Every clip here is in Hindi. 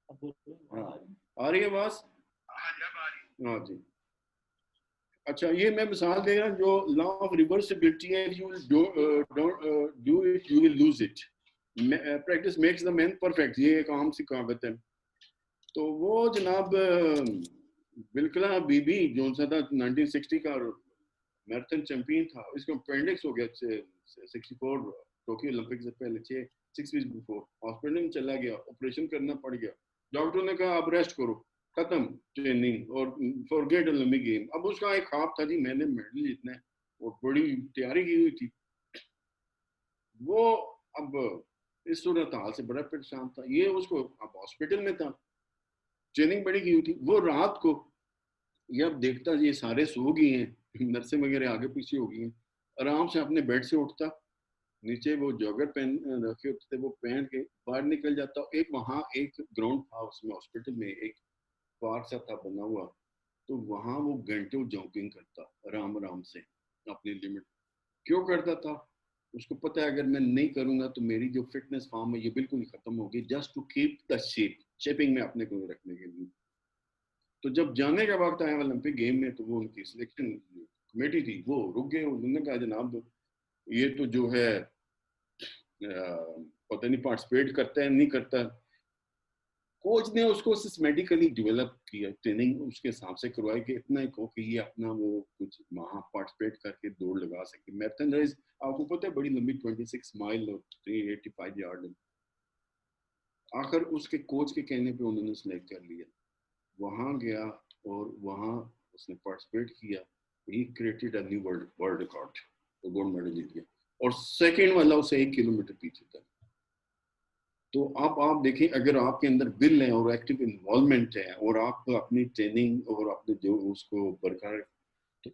हाँ, आ रही है आवाज? हाँ जी। अच्छा, ये मैं मिसाल दे रहा हूँ, जो लॉ ऑफ रिवर्सिबिलिटी है, you will do it you will lose it, practice makes the man perfect, ये एक आम सी कहावत है। तो वो जनाब बिल्कुल बीबी जो सा था 1960 का मैराथन चैंपियन था, इसको अपेंडिक्स हो गया 64 टोक्यो ओलंपिक से पहले 6 वीक बिफोर, हॉस्पिटल में चला गया, ऑपरेशन करना पड़ गया। डॉक्टर ने कहा आप रेस्ट करो, खत्म ट्रेनिंग और फॉरगेट ओलंपिक गेम। अब उसका एक ख्वाब था जी, मैंने मेडल जीतना है और बड़ी तैयारी की हुई थी वो। अब इस सूरत हाल से बड़ा परेशान था ये, उसको अब हॉस्पिटल में था, ट्रेनिंग बड़ी की हुई थी। वो रात को ये अब देखता ये सारे सो गए हैं, नर्सें वगैरह आगे पीछे हो गई हैं, आराम से अपने बेड से उठता, नीचे वो जॉगर पहन रखे होते थे वो पहन के बाहर निकल जाता। एक वहाँ एक ग्राउंड था उसमें हॉस्पिटल में, एक पार्क सा था बना हुआ, तो वहाँ वो घंटों जॉगिंग करता आराम आराम से अपनी लिमिट। क्यों करता था? उसको पता है अगर मैं नहीं करूंगा तो मेरी जो फिटनेस फॉर्म है ये बिल्कुल खत्म होगी, just to keep the shaping में अपने को रखने के लिए। तो जब जाने का वक्त आया ओलंपिक गेम में, तो वो उनकी सिलेक्शन कमेटी थी वो रुक गए। उन्होंने कहा जनाब ये तो जो है पता नहीं पार्टिसिपेट करता है नहीं करता। कोच ने उसको सिस्टमेटिकली डेवलप किया, ट्रेनिंग उसके हिसाब से करवाई कि इतना ही कहो कि ये अपना वो कुछ वहाँ पार्टिसिपेट करके दौड़ लगा सके। मैराथन रेस आपको पता है बड़ी लंबी 26 माइल और 385 यार्ड। आखिर उसके कोच के कहने पे उन्होंने सेलेक्ट कर लिया, वहाँ गया और वहाँ उसने पार्टिसिपेट किया। He created a new world record, तो गोल्ड मेडल जीत गया और सेकंड वाला उसे 1 किलोमीटर पीछे था। तो आप देखें, अगर आपके अंदर विल है और एक्टिव इन्वॉल्वमेंट है और आप अपनी ट्रेनिंग और अपने जो उसको बरकरार, तो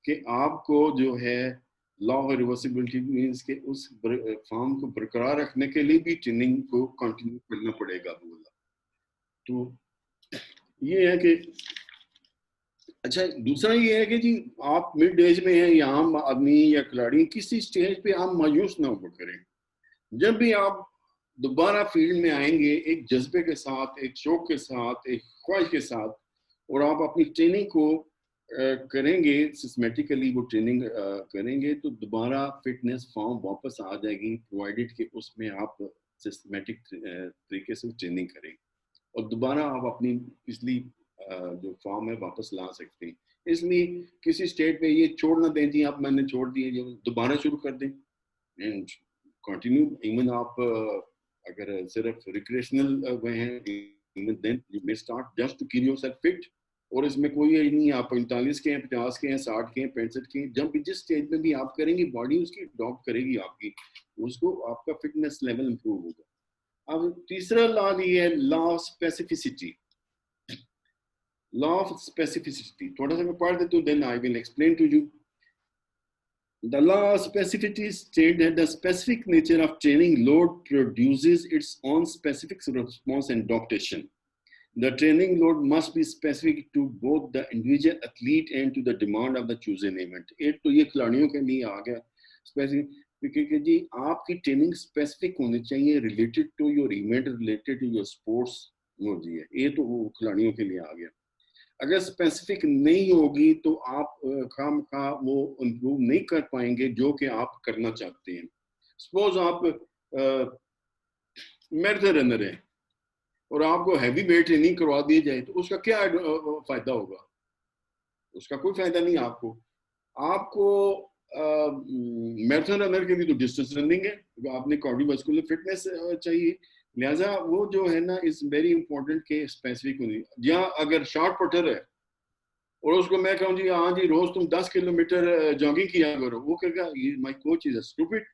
कि आपको जो है लॉ ऑफ रिवर्सिबिलिटी मीन्स के उस फॉर्म को बरकरार रखने के लिए भी ट्रेनिंग को कंटिन्यू करना पड़ेगा बोला। तो ये है कि अच्छा, दूसरा ये है कि जी आप मिड एज में हैं या आम आदमी या खिलाड़ी, किसी स्टेज पे आप मायूस ना हो करें। जब भी आप दोबारा फील्ड में आएंगे एक जज्बे के साथ, एक शौक के साथ, एक ख्वाहिश के साथ, और आप अपनी ट्रेनिंग को करेंगे सिस्टमेटिकली, वो ट्रेनिंग करेंगे तो दोबारा फिटनेस फॉर्म वापस आ जाएगी, प्रोवाइडेड कि उसमें आप सिस्टमेटिक तरीके से ट्रेनिंग करें और दोबारा आप अपनी पिछली जो फॉर्म है वापस ला सकते हैं। इसलिए किसी स्टेट पे ये छोड़ ना दें जी आप मैंने छोड़ दिए, जो दोबारा शुरू कर दें एंड कंटिन्यू। इवन आप अगर सिर्फ रिक्रिएशनल वे हैं, even then you may start just to keep yourself fit. और इसमें कोई ये नहीं आप 45 के हैं, 50 के हैं, 60 के हैं, 65 के हैं, जब भी जिस स्टेज में भी आप करेंगे बॉडी उसकी अडॉप्ट करेगी आपकी, उसको आपका फिटनेस लेवल इंप्रूव होगा। अब तीसरा लॉ ये है law of specificity. Law of specificity. थोड़ा सा मैं पढ़ देता हूँ, then I will explain to you. The law of specificity states that the specific nature of training load produces its own specific response and adaptation. The training load must be specific to both the individual athlete and to the demand of the chosen event. एक तो ये खिलाड़ियों के लिए आ गया specific, क्योंकि जी आपकी ट्रेनिंग स्पेसिफिक होनी चाहिए, related to your event, related to your sports. वो जी है, ये तो वो खिलाड़ियों के लिए आ गया। अगर स्पेसिफिक नहीं होगी तो आप खाम खा वो इम्प्रूव नहीं कर पाएंगे जो कि आप करना चाहते हैं। सपोज आप मैराथन रनर हैं और आपको हैवी वेट ट्रेनिंग करवा दी जाए तो उसका क्या फायदा होगा? उसका कोई फायदा नहीं आपको। आपको मैराथन रनर के लिए तो डिस्टेंस रनिंग है, तो आपने कार्डियोवास्कुलर फिटनेस चाहिए। लिहाजा वो जो है ना इज वेरी इंपॉर्टेंट के स्पेसिफिक होनी। जहाँ अगर शॉर्ट पुटर है और उसको मैं कहूँ जी हाँ जी रोज तुम 10 किलोमीटर जॉगिंग किया करो, वो कहेगा ये माय कोच इज स्टूपिड,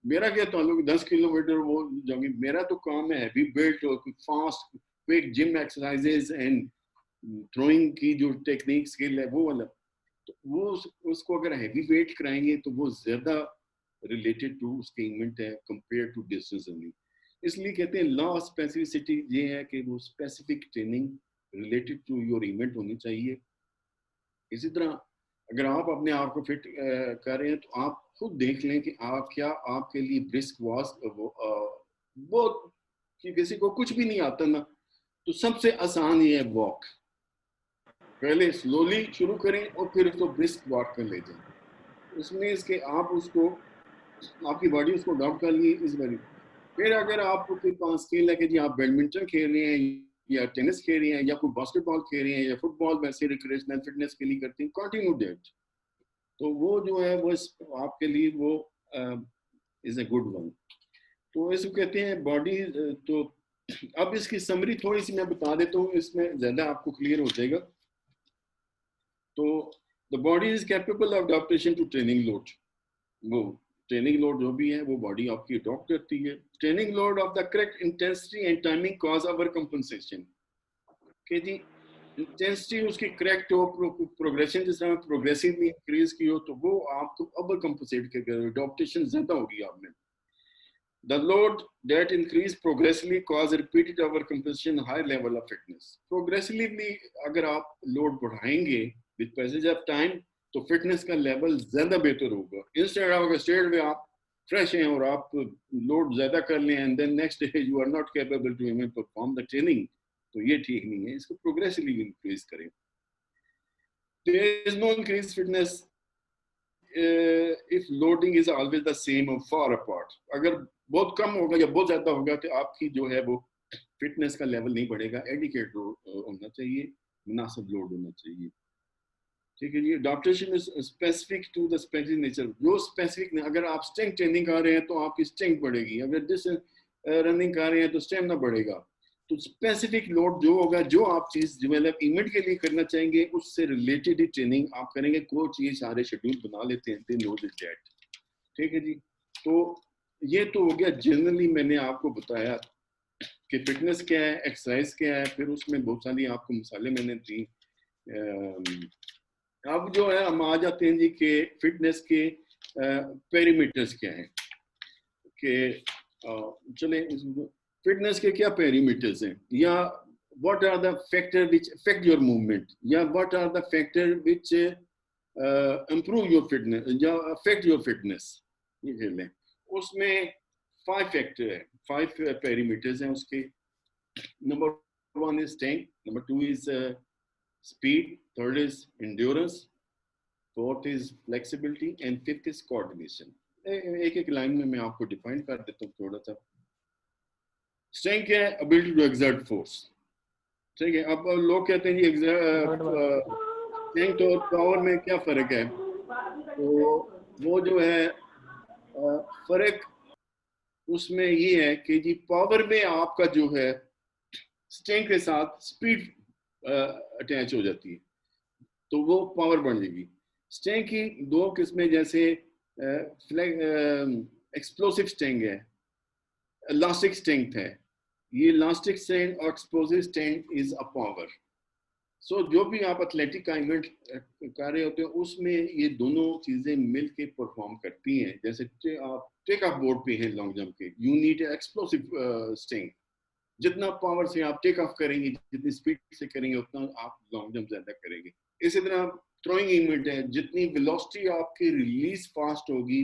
मेरा क्या ताल्लुक 10 किलोमीटर वो जॉगिंग, मेरा तो काम है हैवी वेट और fast quick gym exercises and throwing की जो टेक्निक स्किल है वो वाला। तो वो उसको अगर हैवी वेट कराएंगे तो वो ज्यादा रिलेटेड टू उसके इवेंट है कंपेयर टू डिस्टेंस रनिंग। इसलिए कहते हैं लॉ स्पेसिफिसिटी ये है कि वो specific training related to your event होनी चाहिए। इसी तरह अगर आप अपने आप को फिट कर रहे हैं तो आप खुद देख लें कि आप क्या आपके लिए ब्रिस्क वॉक वो कि किसी को कुछ भी नहीं आता ना, तो सबसे आसान ये है वॉक। पहले स्लोली शुरू करें और फिर उसको ब्रिस्क वॉक कर ले जाएं। उसमें इसके आप उसको, आपकी बॉडी उसको अडॉप्ट कर ली इस बारी। फिर अगर आपके पास स्किल है कि जी आप बैडमिंटन खेल रहे हैं या टेनिस खेल रहे हैं या कोई बास्केटबॉल खेल रहे हैं या फुटबॉल, वैसे रिक्रिएशनल फिटनेस के लिए करते हैं, कंटिन्यू दैट। तो वो जो है वो आपके लिए वो इज अ गुड वन। तो इसको कहते हैं बॉडी। तो अब इसकी समरी थोड़ी सी मैं बता देता हूँ, इसमें ज्यादा आपको क्लियर हो जाएगा। तो the body is capable of adaptation to training load. वो ट्रेनिंग लोड जो भी है वो बॉडी आपकी अडॉप्ट करती है। Training load of the correct intensity and timing cause our compensation. कि जी इंटेंसिटी उसकी करेक्ट हो, प्रोग्रेशन जिस तरह प्रोग्रेसिवली इंक्रीज की हो, तो वो आपको ओवर कंपनसेट करेगा, अडॉप्टेशन ज्यादा होगी आप में। The load that increase progressively cause repeated overcompensation, high level of fitness. Progressively अगर आप लोड बढ़ाएंगे with passage of time, तो फिटनेस का लेवल ज्यादा बेहतर होगा। इंस्टेड ऑफ स्टेट में आप फ्रेश हैं और आप लोड ज्यादा कर लें and then next day you are not capable to even perform the training, तो ये ठीक नहीं है। इसको प्रोग्रेसिवली इंक्रीज करें। There is no increased fitness if loading is always the same or far apart. अगर बहुत कम होगा या बहुत ज्यादा होगा तो आपकी जो है वो फिटनेस का लेवल नहीं बढ़ेगा। एडिकेट होना चाहिए, मुनासिब लोड होना चाहिए। ठीक है जी। Adaptation is specific to the specific nature. जो स्पेसिफिक, अगर आप स्ट्रेंथ ट्रेनिंग कर रहे हैं तो आपकी स्ट्रेंथ बढ़ेगी, अगर डिस्टेंस रनिंग कर रहे हैं तो स्टेमिना बढ़ेगा। तो स्पेसिफिक लोड जो होगा, जो आप चीज डेवलप इवेंट के लिए करना चाहेंगे उससे रिलेटेड ही ट्रेनिंग आप करेंगे। कोच ये सारे शेड्यूल बना लेते हैं, दे नो दिस दैट। ठीक है जी। तो ये तो हो गया जनरली, मैंने आपको बताया कि फिटनेस क्या है, एक्सरसाइज क्या है, फिर उसमें बहुत सारी आपको मिसालें मैंने दी। अब जो है हम आ जाते हैं जी कि फिटनेस के पैरामीटर्स क्या हैं। कि चले फिटनेस के क्या पैरामीटर्स हैं, या what are the factor which affect your movement, या what are the factor which improve your fitness या अफेक्ट योर फिटनेस, ये कह लें। उसमें 5 फैक्टर है, 5 पैरामीटर्स हैं उसके। Number 1 is strength, number 2 is speed, third is endurance, fourth is flexibility and fifth is coordination. एक एक लाइन में मैं आपको डिफाइन कर देता हूँ थोड़ा सा। स्ट्रेंथ क्या है? Ability to exert force. ठीक है। अब लोग कहते हैं जी स्ट्रेंथ और पावर में क्या फर्क है? तो वो जो है फर्क उसमें ये है कि जी पावर में आपका जो है स्ट्रेंथ के साथ स्पीड अटैच हो जाती है, तो वो पावर बन जाएगी। स्ट्रेंथ की 2 किस्में, जैसे एक्सप्लोसिव स्ट्रेंथ है, इलास्टिक स्ट्रेंथ है। ये इलास्टिक स्ट्रेंथ और explosive strength is a power. So जो भी आप एथलेटिक का इवेंट कर रहे होते हैं उसमें ये दोनों चीजें मिलके परफॉर्म करती हैं। जैसे आप टेक ऑफ बोर्ड पे हैं लॉन्ग जंप के, यू नीड एक्सप्लोसिव स्ट्रेंथ। जितना पावर से आप टेक ऑफ करेंगे, जितनी स्पीड से करेंगे, उतना आप लॉन्ग जंप ज्यादा करेंगे। इसी तरह थ्रोइंग इवेंट है, जितनी वेलोसिटी आपकी रिलीज फास्ट होगी,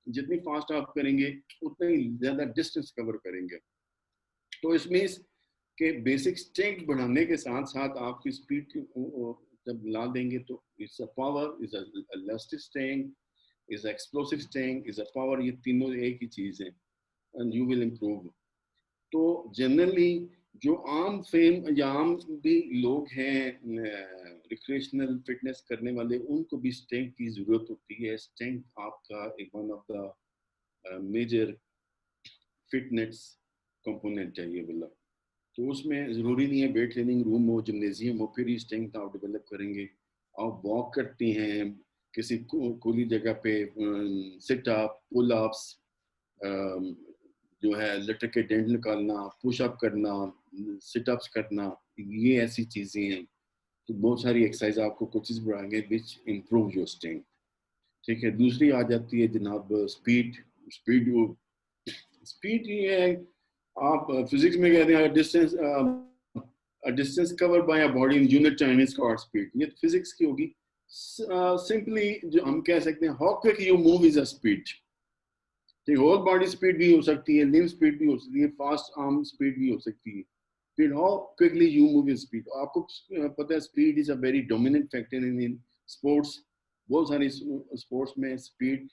जितनी फास्ट आप करेंगे उतना ही ज्यादा डिस्टेंस कवर करेंगे। तो इसमें के बेसिक स्ट्रेंथ बढ़ाने के साथ साथ आपकी स्पीड जब ला देंगे तो it's a power, is a elastic strength, is explosive strength, is a power. ये तीनों एक ही चीज है एंड यू विल इंप्रूव। तो जनरली जो आम फेम या आम भी लोग हैं रिक्रिएशनल फिटनेस करने वाले, उनको भी स्ट्रेंथ की जरूरत होती है। स्ट्रेंथ आपका एक one of the major fitness component है ये वाला। तो उसमें ज़रूरी नहीं है वेट ट्रेनिंग रूम हो, जिम्नेजियम हो, फिर ही स्ट्रेंथ आप डेवलप करेंगे। आप वॉक करती हैं किसी खुली जगह पे, सिट अप, पुल अप्स, जो है लटक के डेंट निकालना, पुशअप करना, सिट अप्स करना, ये ऐसी चीज़ें हैं। तो बहुत सारी एक्सरसाइज आपको कोचेस बढ़ाएंगे विच इम्प्रूव योर स्ट्रेंथ। ठीक है। दूसरी आ जाती है जनाब स्पीड। स्पीड ये है, आप फिजिक्स में कहते हैं distance cover by a body in unit time is called speed. ये फिजिक्स की होगी। सिंपली जो हम कह सकते हैं how quick you move is a speed. ठीक, होल बॉडी स्पीड भी हो सकती है, लिम्ब स्पीड भी हो सकती है, फास्ट आर्म स्पीड भी हो सकती है। Speed, how quickly you move in speed. आपको पता है speed is a very dominant factor in sports. बहुत सारी स्पोर्ट्स में स्पीड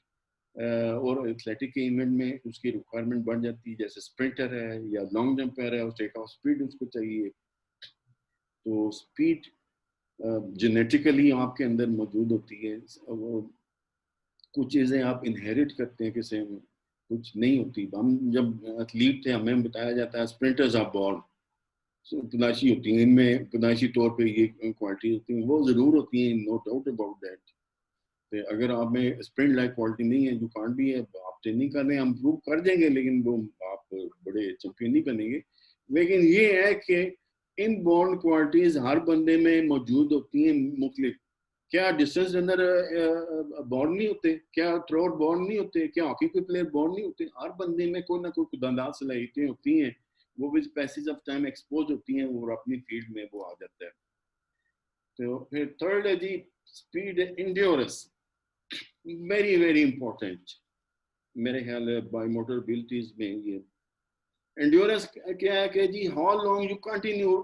और एथलेटिक के इवेंट में उसकी रिक्वायरमेंट बढ़ जाती है। जैसे स्प्रिंटर है या लॉन्ग जंपर है, उस टेक ऑफ स्पीड उसको चाहिए। तो स्पीड जेनेटिकली आपके अंदर मौजूद होती है। वो कुछ चीज़ें आप इनहेरिट करते हैं किसी में, कुछ नहीं होती। हम जब एथलीट थे हमें बताया जाता है स्प्रिंटर्स आर बॉर्न, पैदाइशी होती हैं, इनमें पैदाइशी तौर पे ये क्वालिटी होती हैं, वो ज़रूर होती हैं, नो डाउट अबाउट दैट। अगर आप में स्प्रिंट लाइक क्वालिटी नहीं है, यू कांट बी है, आप ट्रेनिंग कर रहे हैं, हम प्रूव कर देंगे, लेकिन वो आप बड़े चैंपियन नहीं बनेंगे। लेकिन ये है कि इन बॉर्न क्वालिटीज हर बंदे में मौजूद होती हैं मुख्तलिफ। क्या डिस्टेंस रनर बॉर्न नहीं होते? क्या थ्रोअर बॉर्न नहीं होते? क्या हॉकी के प्लेयर बॉर्न नहीं होते? हर बंदे में कोई ना कोई खुदांदाज सलाहियतें होती हैं, वो with passage of time expose होती हैं और अपनी फील्ड में वो आ जाता है। तो फिर थर्ड है जी speed endurance, very very important. मेरे ख्याल है बाई मोटर एबिलिटीज में ये एंड्योरेंस क्या है कि जी how long you continue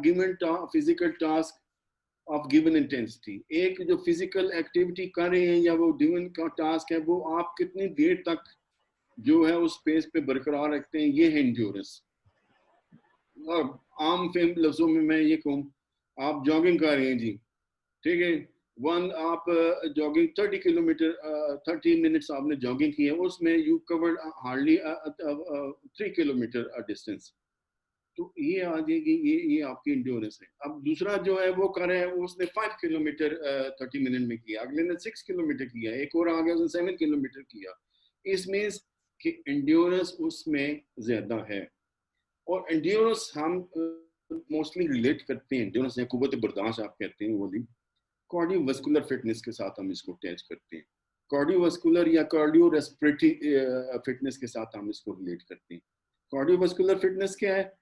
given physical task of given intensity. एक जो फिजिकल एक्टिविटी कर रहे हैं या वो गिवन का टास्क है, वो आप कितनी देर तक जो है उस स्पेस पे बरकरार रखते हैं, ये है एंड्योरेंस। और आम फेम लफ्जों में मैं ये कहूँ, आप जॉगिंग कर रहे हैं जी, ठीक है, वन आप जॉगिंग 30 किलोमीटर 30 मिनट्स आपने जॉगिंग की है, उसमें you covered hardly 3 kilometre distance. तो ये आ जाएगी, ये आपकी इंड्योरेंस है। अब दूसरा जो है वो कर रहा है, उसने 5 किलोमीटर 30 मिनट में किया, अगले ने 6 किलोमीटर किया, एक और आ गया उसने 7 किलोमीटर किया। इस मीन्स कि इंड्योरेंस उसमें ज्यादा है। और इंड्योरेंस हम मोस्टली रिलेट करते हैं, इंड्योरेंस या कुव्वत बर्दाश्त आप कहते हैं, वो भी कार्डियोवास्कुलर फिटनेस के साथ हम इसको अटैच करते हैं। कार्डियोवास्कुलर या कार्डियो रेस्पिरेटरी फिटनेस के साथ हम इसको रिलेट करते हैं। कार्डियोवास्कुलर फिटनेस क्या है?